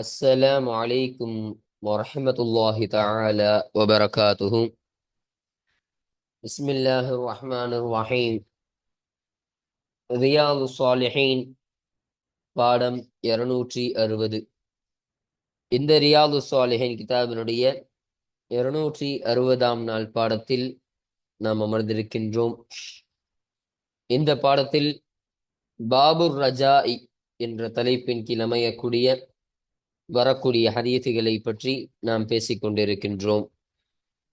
السلام عليكم ورحمة الله تعالى وبركاته. بسم الله الرحمن الرحيم. ரியாது சாலிஹீன் பாடம் 260. இந்த ரியாது சாலிஹீன் கிதாபினுடைய 260ஆம் நாள் பாடத்தில் நாம் அமர்ந்திருக்கின்றோம். இந்த பாடத்தில் பாபுர் ரஜாஇ என்ற தலைப்பின் கீழ் அமையக்கூடிய வரக்கூடிய ஹதீசுகளை பற்றி நாம் பேசிக் கொண்டிருக்கின்றோம்.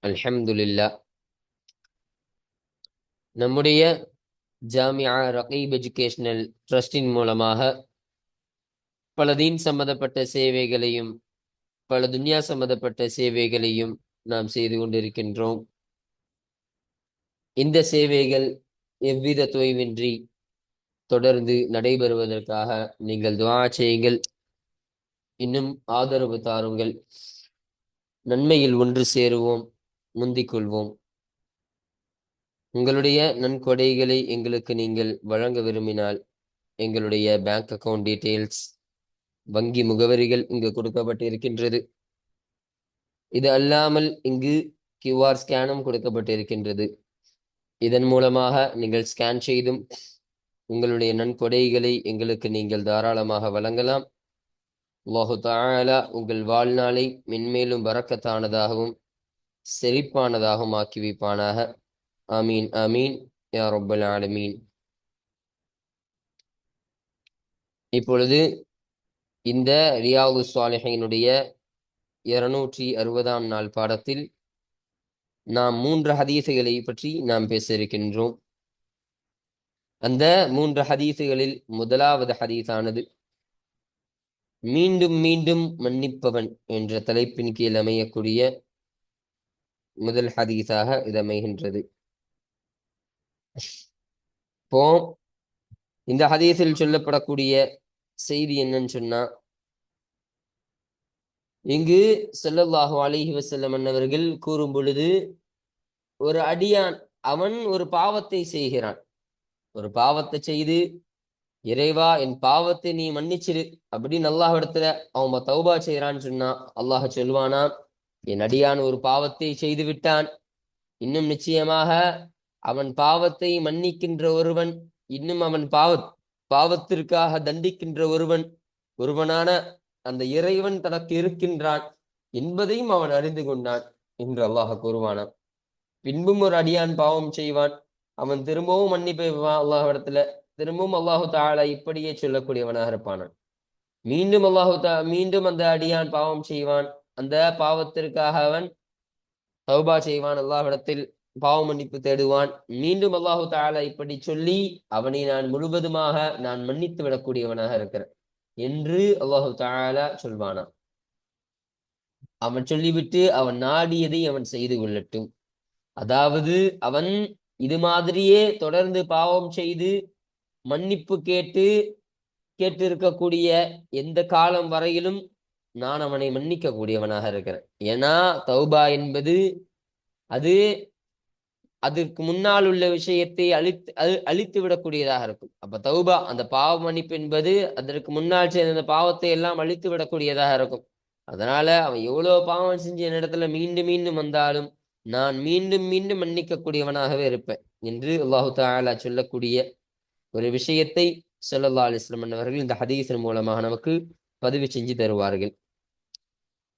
அல்ஹம்துலில்லாஹ். நம்முடைய ஜாமியா ரகீப் எஜுகேஷனல் ட்ரஸ்டின் மூலமாக பல தீன் சம்பந்தப்பட்ட சேவைகளையும் பல துன்யா சம்பந்தப்பட்ட சேவைகளையும் நாம் செய்து கொண்டிருக்கின்றோம். இந்த சேவைகள் எவ்வித தொய்வின்றி தொடர்ந்து நடைபெறுவதற்காக நீங்கள் துஆ செய்யுங்கள், இன்னும் ஆதரவு தாருங்கள். நன்மையில் ஒன்று சேருவோம், முந்திக் கொள்வோம். உங்களுடைய நன்கொடைகளை எங்களுக்கு நீங்கள் வழங்க விரும்பினால் எங்களுடைய பேங்க் அக்கவுண்ட் டீட்டெயில்ஸ், வங்கி முகவரிகள் இங்கு கொடுக்கப்பட்டு இருக்கின்றது. இது அல்லாமல் இங்கு QR ஸ்கேனும் கொடுக்கப்பட்டு இருக்கின்றது. இதன் மூலமாக நீங்கள் ஸ்கேன் செய்தும் உங்களுடைய நன்கொடைகளை எங்களுக்கு நீங்கள் தாராளமாக வழங்கலாம். அல்லாஹு தஆலா உங்கள் வாழ்நாளை மென்மேலும் பரக்கத்தானதாகவும் செழிப்பானதாகவும் ஆக்கி வைப்பானாக. ஆமீன் ஆமீன் யா ரப்பல் ஆலமீன். இப்பொழுது இந்த ரியாது ஸாலிஹீனுடைய 260ஆம் நாள் பாடத்தில் நாம் 3 ஹதீசுகளை பற்றி நாம் பேச இருக்கின்றோம். அந்த 3 ஹதீசுகளில் முதலாவது ஹதீஸானது மீண்டும் மீண்டும் மன்னிப்பவன் என்ற தலைப்பின் கீழ் அமையக்கூடிய முதல் ஹதீஸாக இது அமைகின்றது. இப்போ இந்த ஹதீஸில் சொல்லப்படக்கூடிய செய்தி என்னன்னு சொன்னா, இங்கு ஸல்லல்லாஹு அலைஹி வஸல்லம் அவர்கள் கூறும் பொழுது, ஒரு அடியான் அவன் ஒரு பாவத்தை செய்கிறான். ஒரு பாவத்தை செய்து, இறைவா என் பாவத்தை நீ மன்னிச்சிரு அப்படின்னு அல்லாஹ் இடத்துல அவன் தௌபா செய்யறான்னு சொன்னா, அல்லாஹ் சொல்வானா, என் அடியான் ஒரு பாவத்தை செய்து விட்டான், இன்னும் நிச்சயமாக அவன் பாவத்தை மன்னிக்கின்ற ஒருவன், இன்னும் அவன் பாவத்திற்காக தண்டிக்கின்ற ஒருவனான அந்த இறைவன் தனக்கு இருக்கின்றான் என்பதையும் அவன் அறிந்து கொண்டான் என்று அல்லாஹ் கூறுவானாம். பின்பும் ஒரு அடியான் பாவம் செய்வான், அவன் திரும்பவும் மன்னிப்பை அல்லாஹ் இடத்துல திரும்பவும் அல்லாஹு தஆலா இப்படியே சொல்லக்கூடியவனாக இருப்பானான். மீண்டும் அந்த அடியான் பாவம் செய்வான், அந்த பாவத்திற்காக அவன் தௌபா செய்வான், அல்லாஹ்விடத்தில் பாவ மன்னிப்பு தேடுவான். மீண்டும் அல்லாஹு தஆலா இப்படி சொல்லி அவனை நான் முழுவதுமாக நான் மன்னித்து விடக்கூடியவனாக இருக்கிறேன் என்று அல்லாஹு தஆலா சொல்வானா. அவன் சொல்லிவிட்டு அவன் நாடியதை அவன் செய்து கொள்ளட்டும். அதாவது அவன் இது மாதிரியே தொடர்ந்து பாவம் செய்து மன்னிப்பு கேட்டு இருக்கக்கூடிய எந்த காலம் வரையிலும் நான் அவனை மன்னிக்க கூடியவனாக இருக்கிறேன். ஏன்னா தௌபா என்பது அது அதற்கு முன்னால் உள்ள விஷயத்தை அழித்து விடக்கூடியதாக இருக்கும். அப்ப தௌபா அந்த பாவ மன்னிப்பு என்பது அதற்கு முன்னால் செய்த அந்த பாவத்தை எல்லாம் அழித்து விடக்கூடியதாக இருக்கும். அதனால அவன் எவ்வளவு பாவம் செஞ்சு என்னிடத்துல மீண்டும் மீண்டும் வந்தாலும் நான் மீண்டும் மீண்டும் மன்னிக்கக்கூடியவனாகவே இருப்பேன் என்று அல்லாஹு தஆலா சொல்லக்கூடிய ஒரு விஷயத்தை ஸல்லல்லாஹு அலைஹி வஸல்லம் அவர்கள் இந்த ஹதீஸின் மூலமாக நமக்கு பதிவு செஞ்சு தருவார்கள்.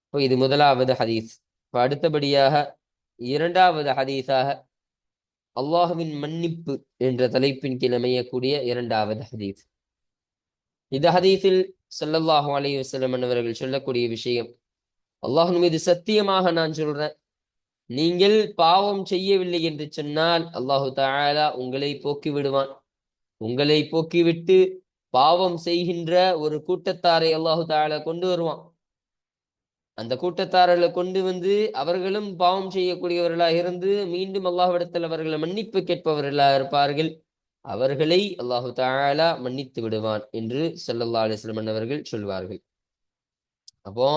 இப்போ இது முதலாவது ஹதீஸ். இப்போ அடுத்தபடியாக இரண்டாவது ஹதீஸாக அல்லாஹுவின் மன்னிப்பு என்ற தலைப்பின் கீழ் அமையக்கூடிய இரண்டாவது ஹதீஸ். இந்த ஹதீஸில் ஸல்லல்லாஹு அலைஹி வஸல்லம் அவர்கள் சொல்லக்கூடிய விஷயம், அல்லாஹ்வின் மீது சத்தியமாக நான் சொல்றேன், நீங்கள் பாவம் செய்யவில்லை என்று சொன்னால் அல்லாஹு தஆலா உங்களை போக்கி விடுவான். உங்களை போக்கிவிட்டு பாவம் செய்கின்ற ஒரு கூட்டத்தாரை அல்லாஹு தஆலா கொண்டு வருவான். அந்த கூட்டத்தாரர்களை கொண்டு வந்து அவர்களும் பாவம் செய்யக்கூடியவர்களாக இருந்து மீண்டும் அல்லாஹ்விடத்தில் அவர்களை மன்னிப்பு கேட்பவர்களாக இருப்பார்கள். அவர்களை அல்லாஹு தஆலா மன்னித்து விடுவான் என்று ஸல்லல்லாஹு அலைஹி வஸல்லம் அவர்கள் சொல்வார்கள். அப்போ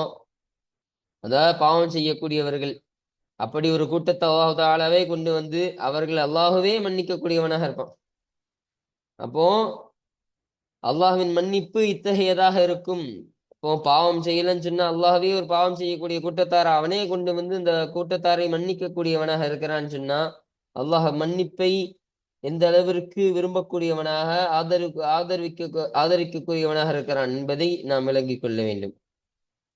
அதாவது பாவம் செய்யக்கூடியவர்கள் அப்படி ஒரு கூட்டத்தை அல்லாஹு தஆலாவே கொண்டு வந்து அவர்கள் அல்லாஹுவே மன்னிக்கக்கூடியவனாக இருப்பான். அப்போ அல்லாஹ்வின் மன்னிப்பு இத்தகையதாக இருக்கும். இப்போ பாவம் செய்யலன்னு சொன்னா அல்லாஹ்வே ஒரு பாவம் செய்யக்கூடிய கூட்டத்தார் அவனே கொண்டு வந்து இந்த கூட்டத்தாரை மன்னிக்க கூடியவனாக இருக்கிறான்னு சொன்னா அல்லாஹ் மன்னிப்பை எந்த அளவிற்கு விரும்பக்கூடியவனாக ஆதரிக்கக்கூடியவனாக இருக்கிறான் என்பதை நாம் விளங்கிக் கொள்ள வேண்டும்.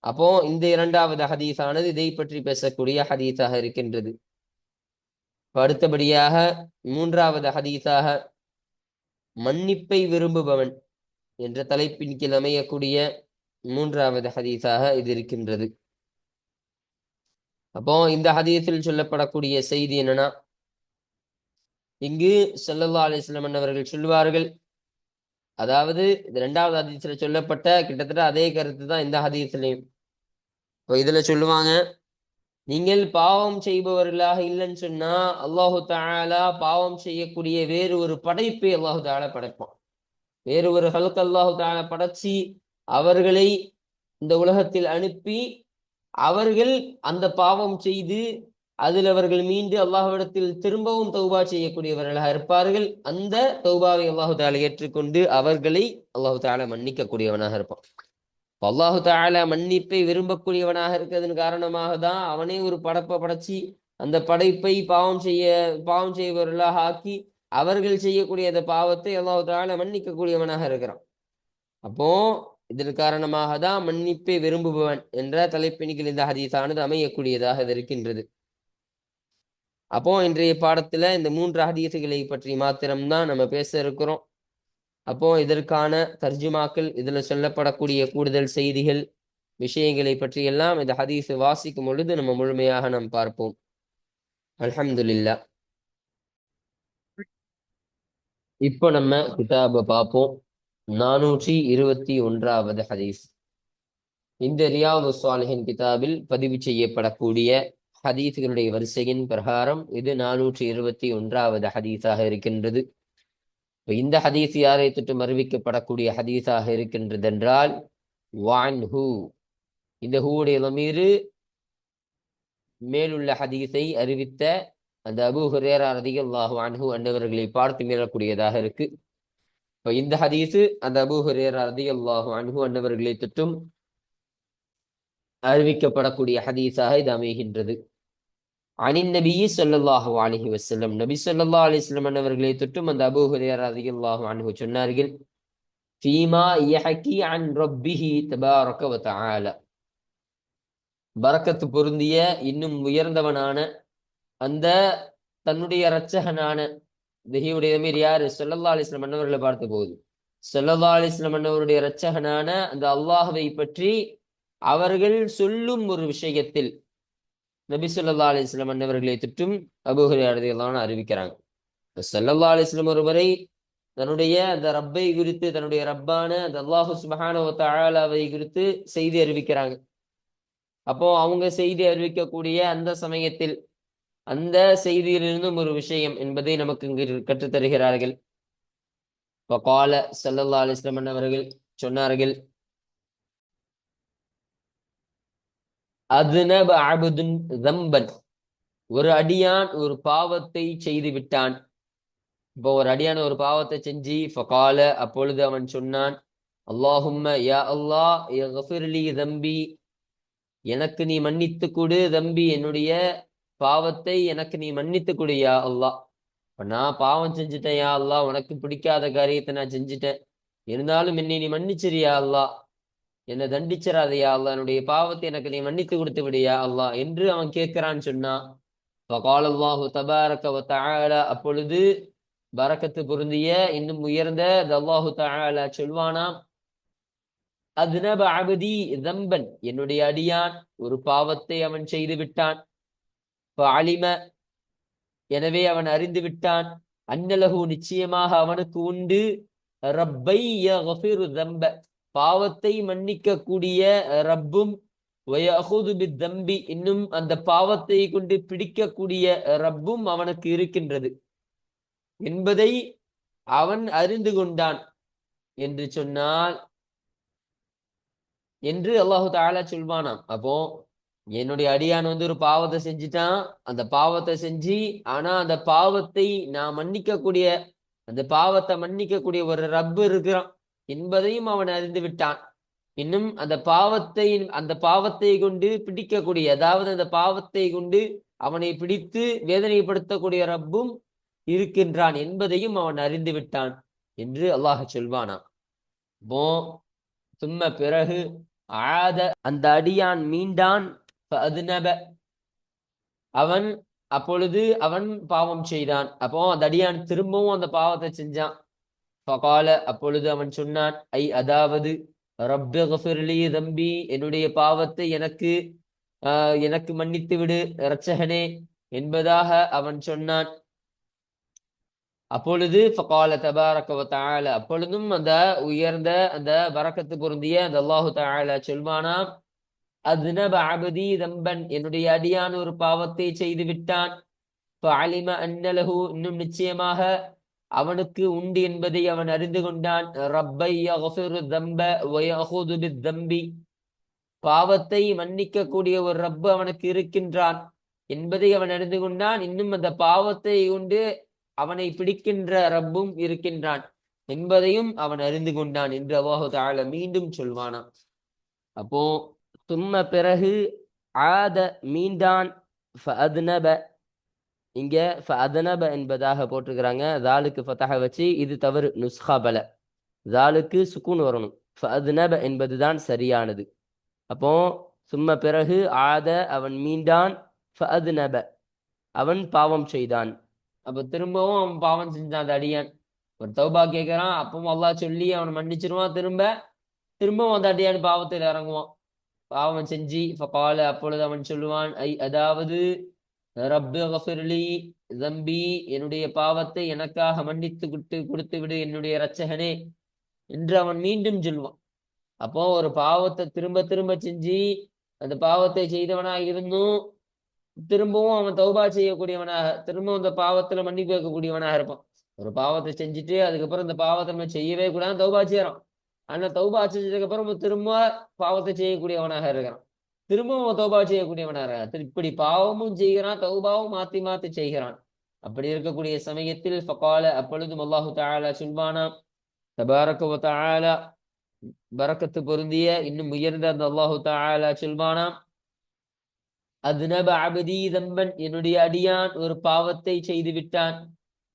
அப்போ இந்த இரண்டாவது ஹதீஸானது இதை பற்றி பேசக்கூடிய ஹதீஸாக இருக்கின்றது. அடுத்தபடியாக மூன்றாவது ஹதீஸாக மன்னிப்பை விரும்புபவன் என்ற தலைப்பின் கீழ் அமையக்கூடிய மூன்றாவது ஹதீஸாக இது இருக்கின்றது. அப்போ இந்த ஹதீஸில் சொல்லப்படக்கூடிய செய்தி என்னன்னா, இங்கு ஸல்லல்லாஹு அலைஹி வஸல்லம் அவர்கள் சொல்வார்கள், அதாவது இந்த இரண்டாவது ஹதீஸ்ல சொல்லப்பட்ட கிட்டத்தட்ட அதே கருத்து தான் இந்த ஹதீஸ்லையும். இப்போ இதுல சொல்லுவாங்க, நீங்கள் பாவம் செய்பவர்களாக இல்லைன்னு சொன்னா அல்லாஹு தஆலா பாவம் செய்யக்கூடிய வேறு ஒரு படைப்பை அல்லாஹு தஆலா படைப்பான். வேறு ஒரு ஹல்க் அல்லாஹு தஆலா படைச்சி அவர்களை இந்த உலகத்தில் அனுப்பி அவர்கள் அந்த பாவம் செய்து அதில் அவர்கள் மீண்டு அல்லாஹ்விடத்தில் திரும்பவும் தௌபா செய்யக்கூடியவர்களாக இருப்பார்கள். அந்த தௌபாவை அல்லாஹு தஆலா ஏற்றுக்கொண்டு அவர்களை அல்லாஹு தஆலா மன்னிக்க கூடியவனாக இருப்பான். அல்லாஹு தஆலா மன்னிப்பை விரும்பக்கூடியவனாக இருக்கிறதன் காரணமாக தான் அவனே ஒரு படைப்பை படைச்சி அந்த படைப்பை பாவம் செய்பவர்களாக ஆக்கி அவர்கள் செய்யக்கூடிய அந்த பாவத்தை அல்லாஹு தஆலா மன்னிக்க கூடியவனாக இருக்கிறான். அப்போ இதன் காரணமாக தான் மன்னிப்பை விரும்புபவன் என்ற தலைப்பினில் இந்த ஹதீஸானது அமையக்கூடியதாக இருக்கின்றது. அப்போ இன்றைய பாடத்துல இந்த 3 ஹதீஸுகளை பற்றி மாத்திரம்தான் நம்ம பேச இருக்கிறோம். அப்போ இதற்கான தர்ஜுமாக்கள், இதுல சொல்லப்படக்கூடிய கூடுதல் செய்திகள், விஷயங்களை பற்றி எல்லாம் இந்த ஹதீஸ் வாசிக்கும் பொழுது நம்ம முழுமையாக நாம் பார்ப்போம். அல்ஹம்துலில்லாஹ். இப்போ நம்ம கிதாபை பார்ப்போம். 421வது ஹதீஸ். இந்த ரியாது ஸாலிஹின் கிதாபில் பதிவு செய்யப்படக்கூடிய ஹதீஸ்களுடைய வரிசையின் பிரகாரம் இது 421வது ஹதீஸாக இருக்கின்றது. இந்த ஹதீஸ் யாரை தொட்டு அறிவிக்கப்படக்கூடிய ஹதீஸாக இருக்கின்றது என்றால் வான்ஹு, இந்த ஹூடைய லமீரு மேலுள்ள ஹதீஸை அறிவித்த அந்த அபூ ஹுரைரா ரலியல்லாஹு அன்ஹு அன்னவர்களை பார்த்து மீறக்கூடியதாக இருக்கு. இப்போ இந்த ஹதீஸு அந்த அபூ ஹுரைரா ரலியல்லாஹு அன்ஹு அன்னவர்களை தொட்டும் அறிவிக்கப்படக்கூடிய ஹதீஸாக இது அமைகின்றது. அனின் நபி ஸல்லல்லாஹு அலைஹி வஸல்லம், நபி ஸல்லல்லாஹு அலைஹி வஸல்லம் அன்னவர்களை தொட்டும் அந்த அபூ ஹுரைரா ரலியல்லாஹு அன்ஹு சொன்னார்கள், ஃபீமா யஹகி அன் ரப்பிஹி தபாரக வ தஆலா, பரக்கத்து பொருந்திய இன்னும் உயர்ந்தவனான அந்த தன்னுடைய இரட்சகனான திஹியுடைய மீர் யாரு ஸல்லல்லாஹு அலைஹி வஸல்லம் அன்னவர்களை பார்த்த போது ஸல்லல்லாஹு அலைஹி வஸல்லம் அன்னவருடைய இரட்சகனான அந்த அல்லாஹ்வை பற்றி அவர்கள் சொல்லும் ஒரு விஷயத்தில் நபி ஸல்லல்லாஹு அலைஹி வஸல்லம் அன்னவர்களை தொட்டும் அபூ ஹுரைரா ரலியல்லாஹு அன்ஹு அறிவிக்கிறாங்க. ஸல்லல்லாஹு அலைஹி வஸல்லம் ஒருவரை தன்னுடைய அந்த ரப்பை குறித்து, தன்னுடைய ரப்பான அந்த அல்லாஹு சுப்ஹானஹு வ தஆலாவை குறித்து செய்தி அறிவிக்கிறாங்க. அப்போ அவங்க செய்தி அறிவிக்கக்கூடிய அந்த சமயத்தில் அந்த செய்தியிலிருந்தும் ஒரு விஷயம் என்பதை நமக்கு இங்கு கற்றுத்தருகிறார்கள். வகால ஸல்லல்லாஹு அலைஹி வஸல்லம் அவர்கள் சொன்னார்கள், அத்னப அப்துன் ஸம்பன், ஒரு அடியான் ஒரு பாவத்தை செய்து விட்டான். இப்போ ஒரு அடியான ஒரு பாவத்தை செஞ்சு ஃபகால, அப்பொழுது அவன் சொன்னான், அல்லாஹும்ம யா அல்லாஹ் இக்ஃபிர்லி ஸம்பி, எனக்கு நீ மன்னித்து கொடு தம்பி, என்னுடைய பாவத்தை எனக்கு நீ மன்னித்து கொடு யா அல்லாஹ். இப்ப நான் பாவம் செஞ்சுட்டேன் யா அல்லாஹ், உனக்கு பிடிக்காத காரியத்தை நான் செஞ்சுட்டேன், இருந்தாலும் என்னை நீ மன்னிச்சிரியா அல்லாஹ், என்னை தண்டிச்சிடாதையா அல்லாஹ், என்னுடைய பாவத்தை எனக்கு நீ மன்னித்து கொடுத்து விடியா அல்லாஹ் என்று அவன் கேட்கிறான்னு சொன்னா, ஃபகால அல்லாஹு தபாரக வ தஆலா, அப்பொழுது பரக்கத்து பொருந்திய இன்னும் உயர்ந்த அல்லாஹு தஆலா சொல்வானாம், அத்னப அப்தி ஸம்பன், என்னுடைய அடியான் ஒரு பாவத்தை அவன் செய்து விட்டான். ஃபஅலிம, எனவே அவன் அறிந்து விட்டான், அன்னலஹு, நிச்சயமாக அவனுக்கு உண்டு, ரப்பை யக்ஃபிரு ஸம்ப, பாவத்தை மன்னிக்க கூடிய ரப்பும், வயஅஹுது பித்தம்பி, இன்னும் அந்த பாவத்தை கொண்டு பிடிக்கக்கூடிய ரப்பும் அவனுக்கு இருக்கின்றது என்பதை அவன் அறிந்து கொண்டான் என்று சொன்னால் என்று அல்லாஹு தஆலா சொல்வானாம். அப்போ என்னுடைய அடியான் ஒரு பாவத்தை செஞ்சுட்டான், அந்த பாவத்தை செஞ்சு ஆனா அந்த பாவத்தை நான் மன்னிக்கக்கூடிய, அந்த பாவத்தை மன்னிக்கக்கூடிய ஒரு ரப்பு இருக்கிறான் என்பதையும் அவன் அறிந்து விட்டான் இன்னும் அந்த பாவத்தை கொண்டு பிடிக்கக்கூடிய, அதாவது அந்த பாவத்தை கொண்டு அவனை பிடித்து வேதனைப்படுத்தக்கூடிய ரப்பும் இருக்கின்றான் என்பதையும் அவன் அறிந்து விட்டான் என்று அல்லாஹ் சொல்வானாம். போ சும்ம பிறகு ஆத அந்த அடியான் மீண்டான், அப்பொழுது அவன் பாவம் செய்தான். அப்போ அந்த அடியான் திரும்பவும் அந்த பாவத்தை செஞ்சான். அப்பொழுது அவன் சொன்னான், அதாவது ரப்பி கஃபிர்லி தம்பி, என்னுடைய பாவத்தை எனக்கு மன்னித்து விடு இரட்சகனே என்பதாக அவன் சொன்னான். அப்பொழுது ஃபகால தபாரக வ தஆல, அப்பொழுதும் அந்த உயர்ந்த அந்த பரக்கத்து பொருந்திய அந்த அல்லாஹு தஆலா சொல்வானாம், அத்னப அபதி தம்பன், என்னுடைய அடியான் ஒரு பாவத்தை செய்து விட்டான். ஃபஅலிம அன்ன லஹு, இன்னும் நிச்சயமாக அவனுக்கு உண்டு என்பதை அவன் அறிந்து கொண்டான். ரப்பை யக்ஃபிரு தம்ப வ யஅஹுது பித்தம்பி, பாவத்தை மன்னிக்க கூடிய ஒரு ரப்பு அவனுக்கு இருக்கின்றான் என்பதை அவன் அறிந்து கொண்டான். இன்னும் அந்த பாவத்தை கொண்டு அவனை பிடிக்கின்ற ரப்பும் இருக்கின்றான் என்பதையும் அவன் அறிந்து கொண்டான் என்று அல்லாஹு தஆலா மீண்டும் சொல்வானாம். அப்போ தும்ம பிறகு ஆத மீண்டான், ஃபஅத்னப, இங்க ஃபஅத்னப என்பதாக போட்டிருக்கிறாங்க. தாலுக்கு ஃபதஹ வச்சு, இது தவறு நுஸ்ஹா பல. தாலுக்கு சுக்கூன் வரணும். ஃபஅத்னப என்பதுதான் சரியானது. அப்போ சும்ம பிறகு ஆத அவன் மீண்டான், ஃபஅத்னப அவன் பாவம் செய்தான். அப்ப திரும்பவும் அவன் பாவம் செஞ்சான். அந்த அடியான் ஒரு தௌபா கேட்கிறான், அப்பவும் அல்லாஹ் சொல்லி அவனை மன்னிச்சிருவான். திரும்பவும் அந்த அடியான் பாவத்தில் இறங்குவான். பாவம் செஞ்சு ஃபகால, அப்பொழுது அவன் சொல்லுவான், அதாவது ரப்பி கஃபிர்லி தம்பி, என்னுடைய பாவத்தை எனக்காக மன்னித்து கொடுத்து விடு என்னுடைய இரட்சகனே என்று அவன் மீண்டும் சொல்லுவான். அப்போ ஒரு பாவத்தை திரும்ப திரும்ப செஞ்சு அந்த பாவத்தை செய்தவனாக இருந்தும் திரும்பவும் அவன் தௌபா செய்யக்கூடியவனாக, திரும்பவும் அந்த பாவத்துல மன்னிப்பு வைக்கக்கூடியவனாக இருப்பான். ஒரு பாவத்தை செஞ்சுட்டு அதுக்கப்புறம் இந்த பாவத்தை நம்ம செய்யவே கூடாது, தௌபா செய்யறான். ஆனா தௌபா செஞ்சதுக்கு அப்புறம் திரும்ப பாவத்தை செய்யக்கூடியவனாக இருக்கிறான். திரும்பவும் தௌபா செய்யக்கூடியவனாக இருக்கிறான். இப்படி பாவமும் செய்கிறான், தௌபாவும் மாத்தி மாத்தி செய்கிறான். அப்படி இருக்கக்கூடிய சமயத்தில் ஃபகால, அப்பொழுதும் அல்லாஹு தஆலா சொல்வானாம், தபாரக வ தஆலா, பரக்கத்து பொருந்திய இன்னும் உயர்ந்த அந்த அல்லாஹு தஆலா சொல்வானாம், அத்னப அபதி தம்பன், என்னுடைய அடியான் ஒரு பாவத்தை செய்து விட்டான்.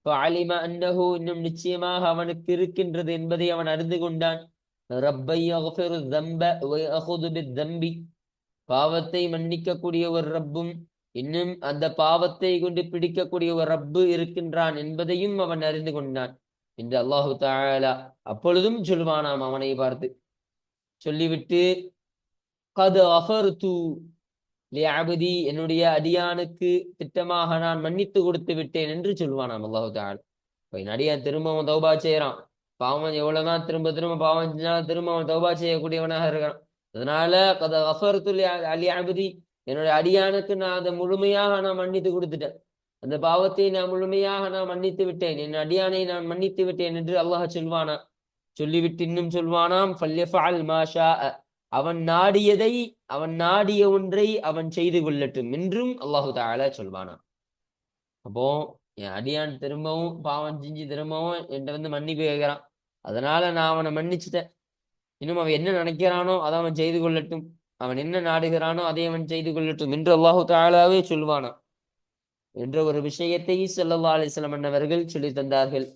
ஃபஅலிம அன்னஹு, இன்னும் நிச்சயமாக அவனுக்கு இருக்கின்றது என்பதை அவன் அறிந்து கொண்டான். ரப்பை யக்ஃபிரு தம்ப வ யஅஹுது பித்தம்பி, பாவத்தை மன்னிக்கக்கூடிய ஒரு ரப்பும் இன்னும் அந்த பாவத்தை கொண்டு பிடிக்கக்கூடிய ஒரு ரப்பு இருக்கின்றான் என்பதையும் அவன் அறிந்து கொண்டான் என்று அல்லாஹு தஆலா அப்பொழுதும் சொல்வானாம் அவனை பார்த்து. சொல்லிவிட்டு கத் கஃபர்து லிஅப்தி, என்னுடைய அடியானுக்கு திட்டமாக நான் மன்னித்து கொடுத்து விட்டேன் என்று சொல்வானாம் அல்லாஹு தஆலா. இப்போ என் அடியான் திரும்பவும் தௌபா செய்யறான். பாவம் எவ்வளவுதான் திரும்ப திரும்ப பாவம் செஞ்சாலும் திரும்ப அவன் தௌபா செய்யக்கூடியவனாக இருக்கிறான். அதனால கத் கஃபர்து லிஅப்தி, என்னுடைய அடியானுக்கு நான் அதை முழுமையாக நான் மன்னித்து கொடுத்துட்டேன். அந்த பாவத்தை நான் முழுமையாக நான் மன்னித்து விட்டேன், என் அடியானை நான் மன்னித்து விட்டேன் என்று அல்லாஹ் சொல்வானா. சொல்லிவிட்டு இன்னும் சொல்வானாம், ஃபல்யஃபஅல் மா ஷாஅ, அவன் நாடியதை, அவன் நாடிய ஒன்றை அவன் செய்து கொள்ளட்டும் என்றும் அல்லாஹு தஆலா சொல்வானா. அப்போ என் அடியான் திரும்பவும் பாவம் செஞ்சு திரும்பவும் என்கிட்ட மன்னிப்பு கேட்கிறான். அதனால நான் அவனை மன்னிச்சுட்டேன். இன்னும் அவன் என்ன நினைக்கிறானோ அதை அவன் செய்து கொள்ளட்டும், அவன் என்ன நாடுகிறானோ அதை அவன் செய்து கொள்ளட்டும் என்று அல்லாஹு தஆலாவே சொல்வானா என்ற ஒரு விஷயத்தை ஸல்லல்லாஹு அலைஹி வஸல்லம் அன்னவர்கள் சொல்லி தந்தார்கள்.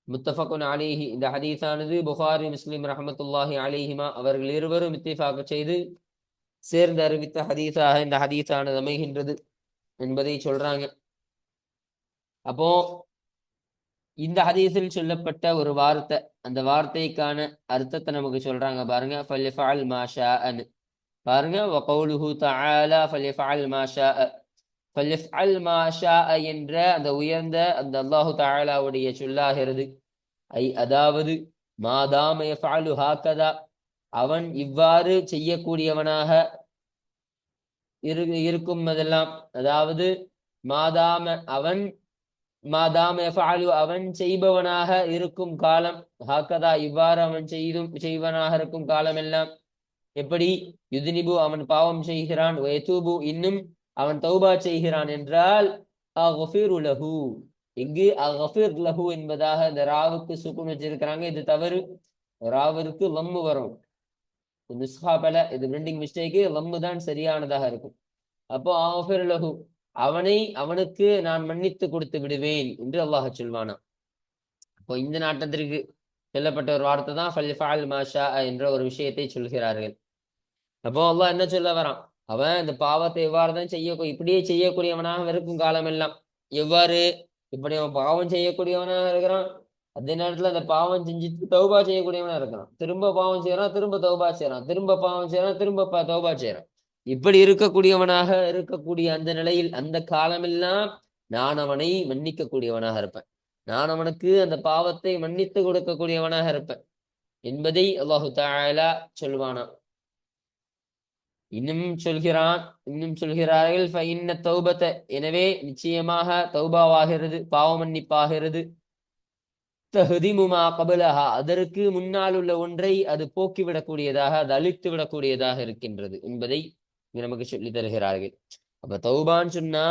முத்தஃபகுன் அலைஹி, இந்த ஹதீஸானது புகாரி முஸ்லிம் ரஹ்மத்துல்லாஹி அலைஹிமா அவர்கள் இருவரும் இத்திஃபாக் செய்து சேர்ந்து அறிவித்த ஹதீஸாக இந்த ஹதீஸானது அமைகின்றது என்பதை சொல்றாங்க. அப்போ இந்த ஹதீஸில் சொல்லப்பட்ட ஒரு வார்த்தை, அந்த வார்த்தைக்கான அர்த்தத்தை நமக்கு சொல்றாங்க பாருங்க. ஃபல்யஃபஅல் மா ஷாஅன், பாருங்க. வகௌலுஹு தஆலா ஃபல்யஃபஅல் மா ஷாஅ, ஃபல்யஃபஅல் மா ஷாஅ என்ற அந்த உயர்ந்த அந்த அல்லாஹு தஆலாவுடைய சொல்லாகிறது. அதாவது மாதாம யஃபஅலு ஹாகதா, அவன் இவ்வாறு செய்யக்கூடியவனாக இருக்கும் அதெல்லாம், அதாவது மாதாம யஃபஅலு அவன் செய்பவனாக இருக்கும் காலம், ஹாகதா இவ்வாறு அவன் செய்வனாக இருக்கும் காலம் எல்லாம். எப்படி? யுத்னிபு அவன் பாவம் செய்கிறான், வயதூபு இன்னும் அவன் தௌபா செய்கிறான் என்றால் அக்ஃபிரு லஹு, இங்கு அக்ஃபிர் லஹு என்பதாக இந்த ராவுக்கு சுக்குன் வச்சிருக்கிறாங்க. இது தவறு, ராவிற்கு லம்மு வரும். நுஸ்ஹாபல இது பிரிண்டிங் மிஸ்டேக்கு லம்மு தான் சரியானதாக இருக்கும். அப்போ ஆஃபிர் லஹு அவனுக்கு நான் மன்னித்து கொடுத்து விடுவேன் என்று அல்லாஹ் சொல்வானா. அப்போ இந்த நாட்டத்திற்கு சொல்லப்பட்ட ஒரு வார்த்தை தான் ஃபல்ஃபஅல் மாஷா என்ற ஒரு விஷயத்தை சொல்கிறார்கள். அப்போ அல்லாஹ் என்ன சொல்ல வரான், அவன் இந்த பாவத்தை எவ்வாறு தான் இப்படியே செய்யக்கூடியவனாக இருக்கும் காலமெல்லாம். எவ்வாறு இப்படி அவன் பாவம் செய்யக்கூடியவனாக இருக்கிறான், அதே நேரத்துல அந்த பாவம் செஞ்சுட்டு தௌபா செய்யக்கூடியவனா இருக்கிறான். திரும்ப பாவம் செய்யறான், திரும்ப தௌபா செய்யறான், திரும்ப பாவம் செய்யறான், திரும்ப தௌபா செய்யறான். இப்படி இருக்கக்கூடியவனாக இருக்கக்கூடிய அந்த நிலையில் அந்த காலமெல்லாம் நான் அவனை மன்னிக்க கூடியவனாக இருப்பேன். நான் அவனுக்கு அந்த பாவத்தை மன்னித்து கொடுக்கக்கூடியவனாக இருப்பேன் என்பதை அல்லாஹு தஆலா சொல்வானா. இன்னும் சொல்கிறார்கள் ஃபஇன்ன தௌபத எனவே நிச்சயமாக தௌபாவாகிறது, பாவ மன்னிப்பாகிறது, தஹ்திமு மா கபலஹா அதற்கு முன்னால் உள்ள ஒன்றை அது போக்கிவிடக்கூடியதாக, அது அழித்து விடக்கூடியதாக இருக்கின்றது என்பதை நமக்கு சொல்லி தருகிறார்கள். அப்ப தௌபான்னு சொன்னா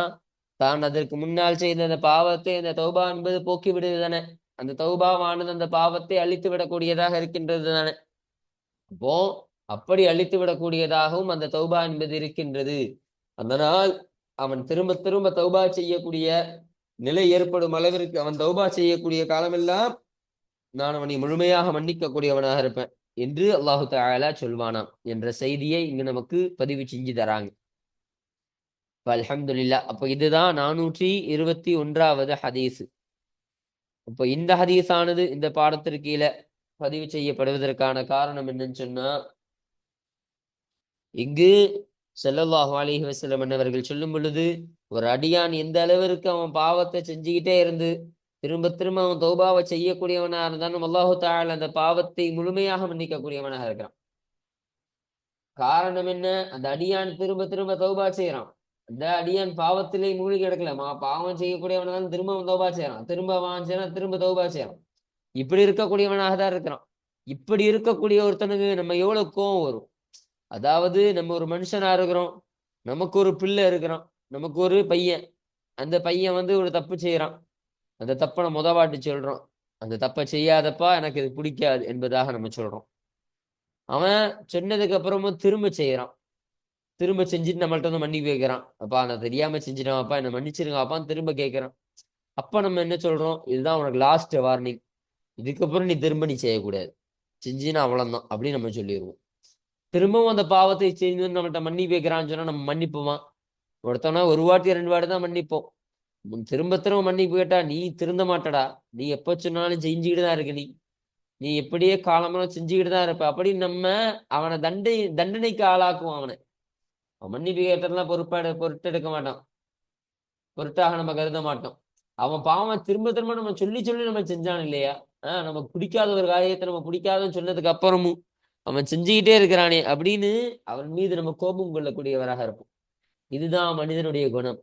தான் அதற்கு முன்னால் செய்த அந்த பாவத்தை அந்த தௌபா என்பது போக்கி விடுது தானே. அந்த தௌபாவானது அந்த பாவத்தை அழித்து விடக்கூடியதாக இருக்கின்றது தானே. அப்போ அப்படி அழித்து விடக்கூடியதாகவும் அந்த தௌபா என்பது இருக்கின்றது. அதனால் அவன் திரும்ப திரும்ப தௌபா செய்யக்கூடிய நிலை ஏற்படும் அளவிற்கு அவன் தௌபா செய்யக்கூடிய காலமெல்லாம் நான் அவனை முழுமையாக மன்னிக்கக்கூடியவனாக இருப்பேன் என்று அல்லாஹு தஆலா சொல்வானாம் என்ற செய்தியை இங்கு நமக்கு பதிவு செஞ்சு தராங்க. அல்ஹம்துலில்லாஹ். அப்ப இதுதான் 421வது ஹதீஸ். அப்ப இந்த ஹதீஸானது இந்த பாடத்திற்கு கீழே பதிவு செய்யப்படுவதற்கான காரணம் என்னன்னு சொன்னா, இங்கு ஸல்லல்லாஹு அலைஹி வஸல்லம் அவர்கள் சொல்லும் பொழுது ஒரு அடியான் எந்த அளவிற்கு அவன் பாவத்தை செஞ்சுக்கிட்டே இருந்து திரும்ப திரும்ப அவன் தௌபாவை செய்யக்கூடியவனா இருந்தாலும் அல்லாஹு தஆலா அந்த பாவத்தை முழுமையாக மன்னிக்கக்கூடியவனாக இருக்கிறான். காரணம் என்ன, அந்த அடியான் திரும்ப திரும்ப தௌபா செய்யறான். அந்த அடியான் பாவத்திலே மூழ்கி கிடக்கலமா, பாவம் செய்யக்கூடியவனாலும் திரும்ப அவன் தௌபா செய்யறான், திரும்ப அவன் செய்யறான், திரும்ப தௌபா செய்யறான். இப்படி இருக்கக்கூடியவனாக தான் இருக்கிறான். இப்படி இருக்கக்கூடிய ஒருத்தனுக்கு நம்ம எவ்வளவு கோவம் வரும். அதாவது நம்ம ஒரு மனுஷனா இருக்கிறோம், நமக்கு ஒரு பிள்ளை இருக்கிறான், நமக்கு ஒரு பையன், அந்த பையன் வந்து ஒரு தப்பு செய்யறான். அந்த தப்பை நம்ம முதவாட்டி சொல்றோம், அந்த தப்பை செய்யாதப்பா எனக்கு இது பிடிக்காது என்பதாக நம்ம சொல்றோம். அவன் சொன்னதுக்கு அப்புறமும் திரும்ப செய்யறான், திரும்ப செஞ்சுட்டு நம்மள்ட்ட வந்து மன்னிப்பு கேட்கிறான். அப்பா நான் தெரியாம செஞ்சிட்டேன் அப்பா, என்ன மன்னிச்சிருங்க அப்பான்னு திரும்ப கேட்கிறான். அப்ப நம்ம என்ன சொல்றோம், இதுதான் உனக்கு லாஸ்ட் வார்னிங், இதுக்கப்புறம் நீ திரும்ப நீ செய்யக்கூடாது, செஞ்சுன்னா அவ்வளவுதான் அப்படின்னு நம்ம சொல்லிடுவோம். திரும்பவும் அந்த பாவத்தை செஞ்சு நம்மள்ட்ட மன்னிப்பு கேட்கிறான்னு சொன்னா நம்ம மன்னிப்போமா? ஒருத்தவனா ஒரு வாட்டி ரெண்டு வாட்டி தான் மன்னிப்போம். திரும்ப திரும்ப மன்னிப்பு கேட்டா நீ திருந்த மாட்டடா, நீ எப்ப சொன்னாலும் செஞ்சுக்கிட்டு தான் இருக்க, நீ நீ எப்படியே காலமெல்லாம் செஞ்சுக்கிட்டு தான் இருப்ப அப்படின்னு நம்ம அவனை தண்டனைக்கு ஆளாக்குவோம். அவனை மன்னிப்பு கேட்டதெல்லாம் பொருட்டெடுக்க மாட்டான், பொருட்டாக நம்ம கருத மாட்டோம். அவன் பாவம் திரும்ப திரும்ப நம்ம சொல்லி சொல்லி நம்ம செஞ்சான் இல்லையா. நமக்கு பிடிக்காத ஒரு காரியத்தை நம்ம பிடிக்காதுன்னு சொன்னதுக்கு அப்புறமும் அவன் செஞ்சுக்கிட்டே இருக்கிறானே அப்படின்னு அவன் மீது நம்ம கோபம் கொள்ளக்கூடியவராக இருப்போம். இதுதான் மனிதனுடைய குணம்,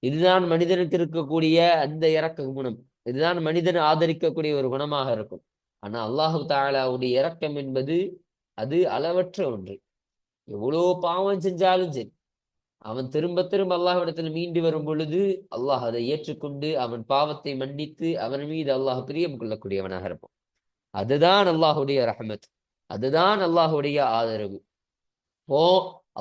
இதுதான் மனிதனுக்கு இருக்கக்கூடிய அந்த இரக்க குணம், இதுதான் மனிதன் ஆதரிக்கக்கூடிய ஒரு குணமாக இருக்கும். ஆனா அல்லாஹு தஆலாவுடைய இரக்கம் என்பது அது அளவற்ற ஒன்று. எவ்வளவு பாவம் செஞ்சாலும் சரி, அவன் திரும்ப திரும்ப அல்லாஹ்விடத்தில் மீண்டு வரும் பொழுது அல்லாஹ் அதை ஏற்றுக்கொண்டு அவன் பாவத்தை மன்னித்து அவன் மீது அல்லாஹ் பிரியம் கொள்ளக்கூடியவனாக இருப்பான். அதுதான் அல்லாஹுடைய ரஹமத், அதுதான் அல்லாஹுடைய ஆதரவு. ஓ,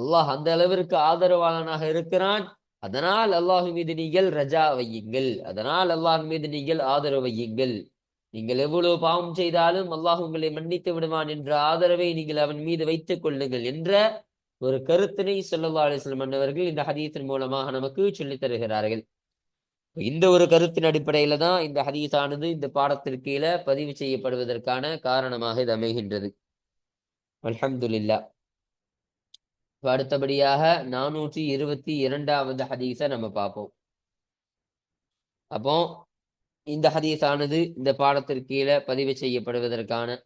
அல்லாஹ் அந்த அளவிற்கு ஆதரவாளனாக இருக்கிறான். அதனால் அல்லாஹ் மீது நீங்கள் ரஜா வையுங்கள், அதனால் அல்லாஹ் மீது நீங்கள் ஆதரவு வையுங்கள். நீங்கள் எவ்வளவு பாவம் செய்தாலும் அல்லாஹ் உங்களை மன்னித்து விடுவான் என்ற ஆதரவை நீங்கள் அவன் மீது வைத்துக் கொள்ளுங்கள் என்ற ஒரு கருத்தினை ஸல்லல்லாஹு அலைஹி வஸல்லம் அவர்கள் இந்த ஹதீஸின் மூலமாக நமக்கு சொல்லித் தருகிறார்கள். இந்த ஒரு கருத்தின் அடிப்படையில தான் இந்த ஹதீஸானது இந்த பாடத்திற்கு கீழே பதிவு செய்யப்படுவதற்கான காரணமாக இது அமைகின்றது. அல்ஹம்துலில்லாஹ். அடுத்தபடியாக 422வது ஹதீஸை நம்ம பார்ப்போம். அப்போ இந்த ஹதீஸானது இந்த பாடத்திற்கு கீழே பதிவு செய்யப்படுவதற்கான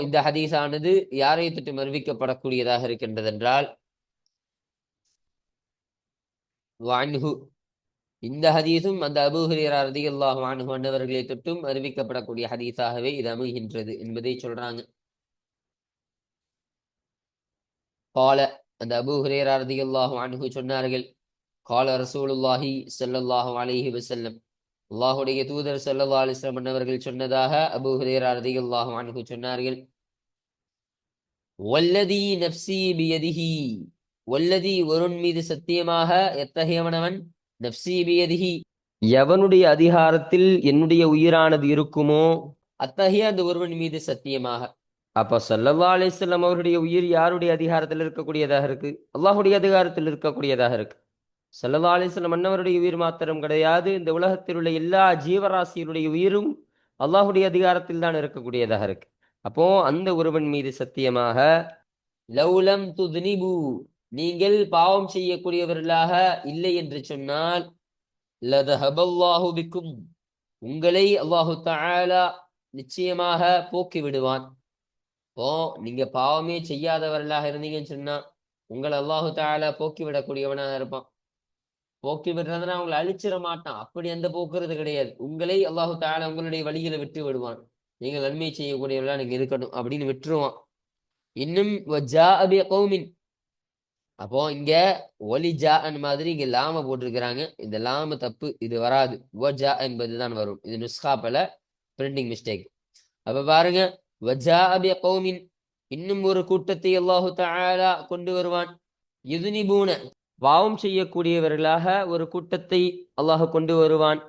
இந்த ஹதீஸானது யாரை தொட்டு அறிவிக்கப்படக்கூடியதாக இருக்கின்றது என்றால், வான்ஹு இந்த ஹதீஸும் அந்த அபூ ஹுரைரா ரலியல்லாஹு அன்ஹு அன்னவர்களை தொட்டும் அறிவிக்கப்படக்கூடிய ஹதீஸாகவே இது அமைகின்றது என்பதை சொல்றாங்க. கால அந்த அபூ ஹுரைரா ரலியல்லாஹு அன்ஹு சொன்னார்கள், கால ரசூலுல்லாஹி ஸல்லல்லாஹு அலைஹி வஸல்லம் அல்லாஹ்வுடைய தூதர் ஸல்லல்லாஹு அலைஹி வஸல்லம் அன்னவர்கள் சொன்னதாக அபூ ஹுரைரா ரலியல்லாஹு அன்ஹு சொன்னார்கள். வல்லதி நப்சி பியதிஹி, வல்லதி ஒருவன் மீது சத்தியமாக, எத்தகையவனவன், நப்சி பியதிஹி எவனுடைய அதிகாரத்தில் என்னுடைய உயிரானது இருக்குமோ அத்தகைய அந்த ஒருவன் மீது சத்தியமாக. அப்ப ஸல்லல்லாஹு அலைஹி வஸல்லம் அவருடைய உயிர் யாருடைய அதிகாரத்தில் இருக்கக்கூடியதாக இருக்கு? அல்லாஹ்வுடைய அதிகாரத்தில் இருக்கக்கூடியதாக இருக்கு. ஸல்லல்லாஹு அலைஹி வஸல்லம் அன்னவருடைய உயிர் மாத்திரம் கிடையாது, இந்த உலகத்தில் உள்ள எல்லா ஜீவராசிகளுடைய உயிரும் அல்லாஹ்வுடைய அதிகாரத்தில் தான் இருக்கக்கூடியதாக இருக்கு. அப்போ அந்த ஒருவன் மீது சத்தியமாக, லவ்லம் துத்னிபு நீங்கள் பாவம் செய்யக்கூடியவர்களாக இல்லை என்று சொன்னால், லதஹபல்லாஹு பிக்கும் உங்களை அல்லாஹு தஆலா நிச்சயமாக போக்கி விடுவான். ஓ, நீங்க பாவமே செய்யாதவர்களாக இருந்தீங்கன்னு சொன்னா உங்களை அல்லாஹு தஆலா போக்கி விடக்கூடியவனாக இருப்பான். போக்கி விடுறதுன்னா அவங்களை அழிச்சிட மாட்டான், அப்படி அந்த போக்குறது கிடையாது. உங்களை அல்லாஹு தஆலா உங்களுடைய வழிகளை விட்டு விடுவான். நீங்கள் நன்மை செய்யக்கூடியவர்களா நீங்க இருக்கணும் அப்படின்னு விட்டுருவான். இன்னும் வஜாஅ பிகௌமின், அப்போ இங்க ஒலி ஜாஅன் மாதிரி இங்க லாம போட்டிருக்கிறாங்க. இந்த லாம தப்பு, இது வராது. வஜா என்பதுதான் வரும். இது நுஸ்காப்பல பிரிண்டிங் மிஸ்டேக். அப்ப பாருங்க, வஜாஅ பிகௌமின் இன்னும் ஒரு கூட்டத்தை அல்லாஹு தஆலா கொண்டு வருவான். யுذنبூன பாவம் செய்யக்கூடியவர்களாக ஒரு கூட்டத்தை அல்லாஹ் கொண்டு வருவான்.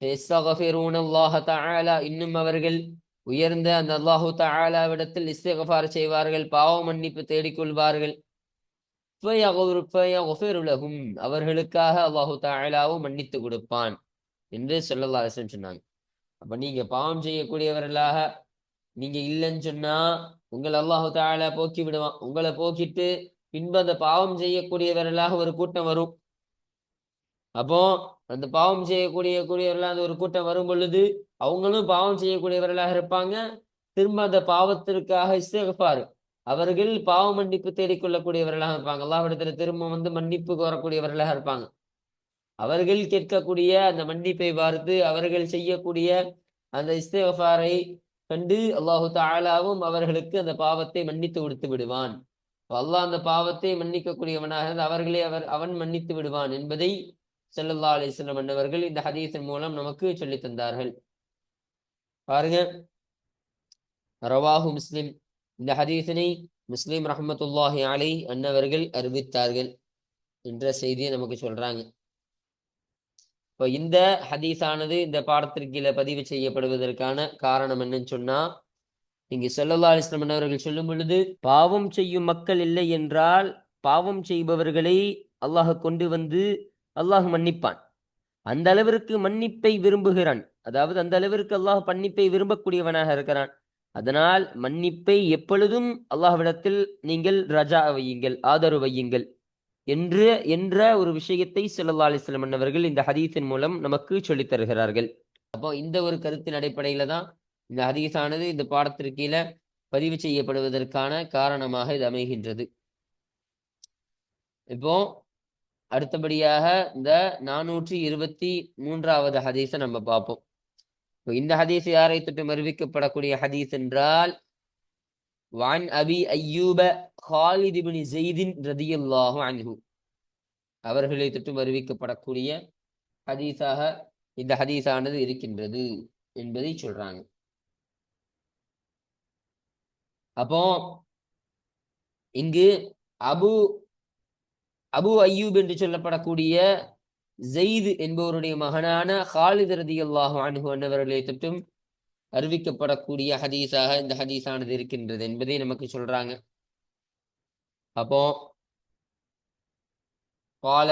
ஃபயஸ்தக்ஃபிரூன அல்லாஹ தஆலா இன்னும் அவர்கள் உயர்ந்த அந்த அல்லாஹு தஆலாவிடத்தில் இஸ்திக்ஃபார் செய்வார்கள், பாவ மன்னிப்பு தேடிக்கொள்வார்கள். ஃபயக்ஃபிரு லஹும் அவர்களுக்காக அல்லாஹு தஆலாவும் மன்னித்து கொடுப்பான் என்று ஸல்லல்லாஹு அலைஹி வஸல்லம் சொன்னாங்க. அப்ப நீங்க பாவம் செய்யக்கூடியவர்களாக நீங்க இல்லைன்னு சொன்னா உங்களை அல்லாஹு தஆலா போக்கி விடுவான். உங்களை போக்கிட்டு பின்பு அந்த பாவம் செய்யக்கூடியவர்களாக ஒரு கூட்டம் வரும். அப்போ அந்த பாவம் செய்யக்கூடியவர்களாக அந்த ஒரு கூட்டம் வரும் பொழுது அவங்களும் பாவம் செய்யக்கூடியவர்களாக இருப்பாங்க. திரும்ப அந்த பாவத்திற்காக இஸ்திக்ஃபார், அவர்கள் பாவ மன்னிப்பு தேடிக்கொள்ளக்கூடியவர்களாக இருப்பாங்க. அல்லாஹ்விடத்துல திரும்ப வந்து மன்னிப்பு கோரக்கூடியவர்களாக இருப்பாங்க. அவர்கள் கேட்கக்கூடிய அந்த மன்னிப்பை பார்த்து அவர்கள் செய்யக்கூடிய அந்த இஸ்திக்ஃபாரை கண்டு அல்லாஹு தஆலாவும் அவர்களுக்கு அந்த பாவத்தை மன்னித்து கொடுத்து விடுவான். அல்லாஹ் அந்த பாவத்தை மன்னிக்கக்கூடியவனாக அவர்களே அவன் மன்னித்து விடுவான் என்பதை ஸல்லல்லாஹு அலைஹி வஸல்லம் அன்னவர்கள் இந்த ஹதீஸின் மூலம் நமக்கு சொல்லி தந்தார்கள். பாருங்க, ரவாஹு முஸ்லிம், இந்த ஹதீஸினை முஸ்லிம் ரஹ்மத்துல்லாஹி அலைஹி அன்னவர்கள் அறிவித்தார்கள் என்ற செய்தியை நமக்கு சொல்றாங்க. இப்போ இந்த ஹதீஸானது இந்த பாடத்திற்கு கீழே பதிவு செய்யப்படுவதற்கான காரணம் என்னன்னு சொன்னா, இங்கு ஸல்லல்லாஹு அலைஹி வஸல்லம் அவர்கள் சொல்லும் பொழுது, பாவம் செய்யும் மக்கள் இல்லை என்றால் பாவம் செய்பவர்களை அல்லாஹ் கொண்டு வந்து அல்லாஹ் மன்னிப்பான். அந்த அளவிற்கு மன்னிப்பை விரும்புகிறான். அதாவது அந்த அளவிற்கு அல்லாஹ் மன்னிப்பை விரும்பக்கூடியவனாக இருக்கிறான். அதனால் மன்னிப்பை எப்பொழுதும் அல்லாஹ்விடத்தில் நீங்கள் ரஜா வையுங்கள், ஆதரவு வையுங்கள் என்ற ஒரு விஷயத்தை ஸல்லல்லாஹு அலைஹி வஸல்லம் அவர்கள் இந்த ஹதீஸின் மூலம் நமக்கு சொல்லித் தருகிறார்கள். அப்போ இந்த ஒரு கருத்தின் அடிப்படையில தான் இந்த ஹதீஸானது இந்த பாடத்திற்கு கீழே பதிவு செய்யப்படுவதற்கான காரணமாக இது அமைகின்றது. இப்போ அடுத்தபடியாக இந்த 423வது ஹதீஸை நம்ம பார்ப்போம். இந்த ஹதீஸ் யாரை தொட்டு அறிவிக்கப்படக்கூடிய ஹதீஸ் என்றால், வான் அபி அய்யூப ஹாலித் இப்னு ஸைத் ரலியல்லாஹு அன்ஹு அவர்களை தொட்டு அறிவிக்கப்படக்கூடிய ஹதீஸாக இந்த ஹதீஸானது இருக்கின்றது என்பதை சொல்றாங்க. அப்போ இங்கு அபு அய்யூப் என்று சொல்லப்படக்கூடிய ஸைத் என்பவருடைய மகனான ஹாலித் ரலியல்லாஹு அன்ஹு அன்னவர்களை தொட்டும் அறிவிக்கப்படக்கூடிய ஹதீஸாக இந்த ஹதீஸானது இருக்கின்றது என்பதை நமக்கு சொல்றாங்க. அப்போ கால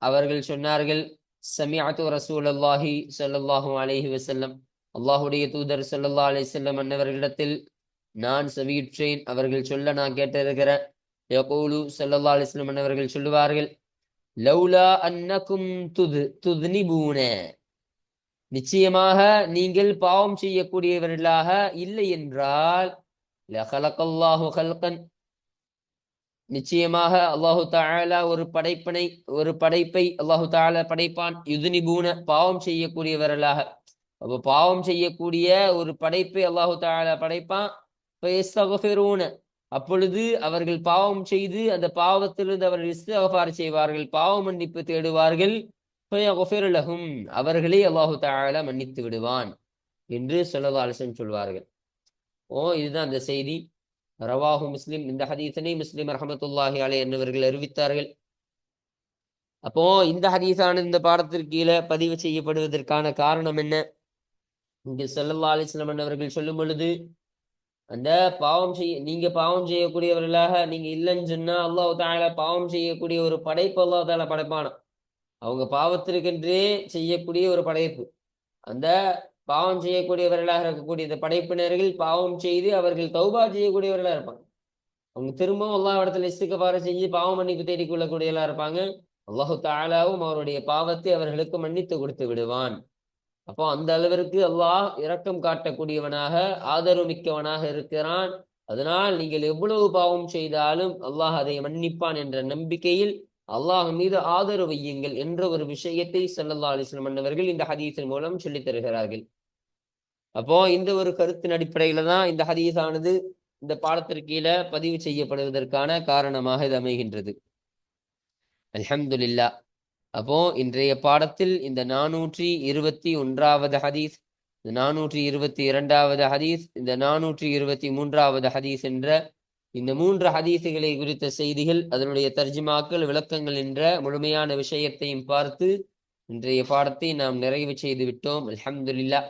அவர்கள் சொன்னார்கள், சமிஅத்து ரசூலுல்லாஹி ஸல்லல்லாஹு அலைஹி வஸல்லம் அல்லாஹ்வுடைய தூதர் ஸல்லல்லாஹு அலைஹி வஸல்லம் அன்னவர்களிடத்தில் நான் செவியுற்றேன், அவர்கள் சொல்ல நான் கேட்டிருக்கிறேன். யகூலு ஸல்லல்லாஹு அலைஹி வஸல்லம் அன்னவர்கள் சொல்லுவார்கள், லௌலா அன்னகும் துத்னிபூன நிச்சயமாக நீங்கள் பாவம் செய்யக்கூடியவர்களாக இல்லை என்றால், லகலகல்லாஹு ஹல்கன் நிச்சயமாக அல்லாஹு தஆலா ஒரு படைப்பை அல்லாஹு தஆலா படைப்பான். யுذنبூன பாவம் செய்யக்கூடியவர்களாக. அப்போ பாவம் செய்யக்கூடிய ஒரு படைப்பை அல்லாஹு தஆலா படைப்பான். ஃபயஸ்தக்ஃபிரூன அப்பொழுது அவர்கள் பாவம் செய்து அந்த பாவத்திலிருந்து அவர்கள் இஸ்திக்ஃபார் செய்வார்கள், பாவ மன்னிப்பு தேடுவார்கள். ஃபயக்ஃபிரு லஹும் அவர்களை அல்லாஹு தஆலா மன்னித்து விடுவான் என்று ஸல்லல்லாஹு அலைஹி வஸல்லம் சொல்வார்கள். இதுதான் அந்த செய்தி. ரவாஹு முஸ்லிம், இந்த ஹதீஸனை முஸ்லிம் ரஹமத்துல்லாஹி அலை என்னவர்கள் அறிவித்தார்கள். அப்போ இந்த ஹதீஸான இந்த பாடத்திற்கு கீழே பதிவு செய்யப்படுவதற்கான காரணம் என்ன? இங்கு ஸல்லல்லாஹு அலைஹி வஸல்லம் அவர்கள் சொல்லும் பொழுது, அந்த நீங்க பாவம் செய்யக்கூடியவர்களாக நீங்க இல்லைன்னு சொன்னா அல்லாஹ் தஆலா பாவம் செய்யக்கூடிய ஒரு படைப்பு அல்லாஹ் தஆலா படைப்பான. அவங்க பாவத்திற்கென்றே செய்யக்கூடிய ஒரு படைப்பு. அந்த பாவம் செய்யக்கூடியவர்களாக இருக்கக்கூடிய இந்த படைப்பினர்கள் பாவம் செய்து அவர்கள் தௌபா செய்யக்கூடியவர்களாக இருப்பாங்க. அவங்க திரும்பவும் அல்லாஹ் இடத்துல இஸ்திக்ஃபார் செஞ்சு பாவ மன்னிப்பு தேடிக் கொள்ளக்கூடியவர்களாக இருப்பாங்க. அல்லாஹு தஆலாவும் அவருடைய பாவத்தை அவர்களுக்கு மன்னித்து கொடுத்து விடுவான். அப்போ அந்த அளவிற்கு அல்லாஹ் இரக்கம் காட்டக்கூடியவனாக ஆதரவு மிக்கவனாக இருக்கிறான். அதனால் நீங்கள் எவ்வளவு பாவம் செய்தாலும் அல்லாஹ் அதை மன்னிப்பான் என்ற நம்பிக்கையில் அல்லாஹ் மீது ஆதரவு வையுங்கள் என்ற ஒரு விஷயத்தை ஸல்லல்லாஹு அலைஹி வஸல்லம் அவர்கள் இந்த ஹதீஸின் மூலம் சொல்லித் தருகிறார்கள். அப்போ இந்த ஒரு கருத்தின் அடிப்படையில தான் இந்த ஹதீஸானது இந்த பாடத்திற்கு கீழே பதிவு செய்யப்படுவதற்கான காரணமாக இது அமைகின்றது. அல்ஹம்துலில்லாஹ். அப்போ இன்றைய பாடத்தில் இந்த 421வது ஹதீஸ், இந்த 422வது ஹதீஸ், இந்த 423வது ஹதீஸ் என்ற இந்த 3 ஹதீஸுகளை குறித்த செய்திகள், அதனுடைய தர்ஜுமாக்கள், விளக்கங்கள் என்ற முழுமையான விஷயத்தையும் பார்த்து இன்றைய பாடத்தை நாம் நிறைவு செய்து விட்டோம். அல்ஹம்துலில்லாஹ்.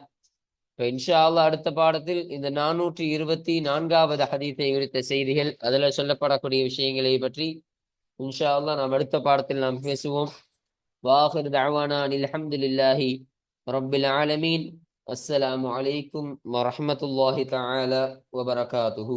இப்போ இன்ஷா அல்லாஹ் அடுத்த பாடத்தில் இந்த 424வது ஹதீஸை குறித்த செய்திகள், அதில் சொல்லப்படக்கூடிய விஷயங்களை பற்றி இன்ஷா அல்லாஹ் நாம் அடுத்த பாடத்தில் நாம் பேசுவோம். وآخر دعوانا أن الحمد لله رب العالمين. السلام عليكم ورحمة الله تعالى وبركاته.